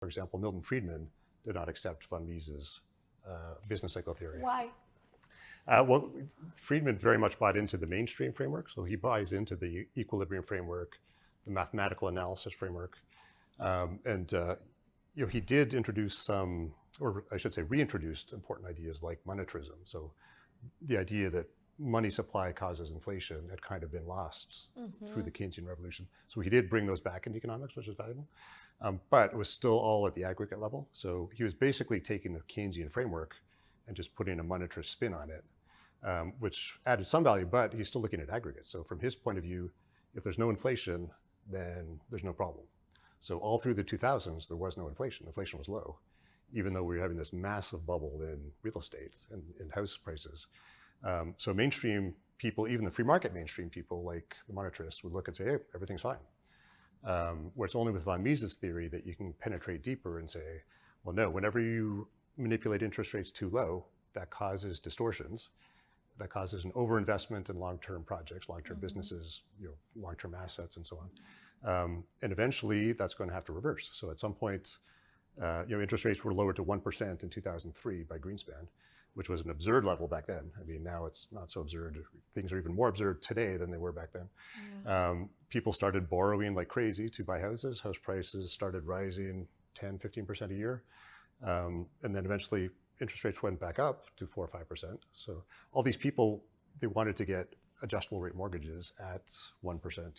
For example, Milton Friedman did not accept von Mises' business cycle theory. Why? Well, Friedman very much bought into the mainstream framework, so he buys into the equilibrium framework, the mathematical analysis framework, and he did introduce some, or I should say, reintroduced important ideas like monetarism. So the idea that money supply causes inflation had kind of been lost through the Keynesian revolution. So he did bring those back into economics, which is valuable, but it was still all at the aggregate level. So he was basically taking the Keynesian framework and just putting a monetarist spin on it, which added some value, but he's still looking at aggregates. So from his point of view, if there's no inflation, then there's no problem. So all through the 2000s, there was no inflation. Inflation was low, even though we were having this massive bubble in real estate and in house prices. So mainstream people, even the free market mainstream people like the monetarists, would look and say, hey, everything's fine. Where it's only with von Mises' theory that you can penetrate deeper and say, well, no, whenever you manipulate interest rates too low, that causes distortions. That causes an overinvestment in long-term projects, long-term businesses, long-term assets, and so on. And eventually, that's going to have to reverse. So at some point, interest rates were lowered to 1% in 2003 by Greenspan, which was an absurd level back then. I mean, now it's not so absurd. Things are even more absurd today than they were back then. Yeah. People started borrowing like crazy to buy houses. House prices started rising 10, 15% a year. And then eventually, interest rates went back up to 4 or 5%. So all these people, they wanted to get adjustable rate mortgages at 1%, 2%,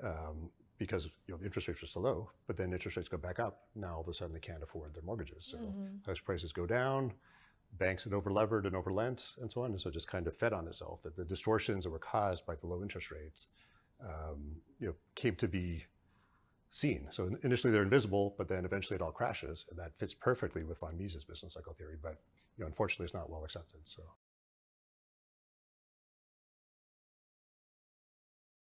3%, because the interest rates are so low, but then interest rates go back up. Now all of a sudden they can't afford their mortgages. So house prices go down, banks had over-levered and over-lent and so on. And so it just kind of fed on itself, that the distortions that were caused by the low interest rates came to be seen. So initially they're invisible, but then eventually it all crashes, and that fits perfectly with von Mises' business cycle theory. But unfortunately, it's not well accepted. So.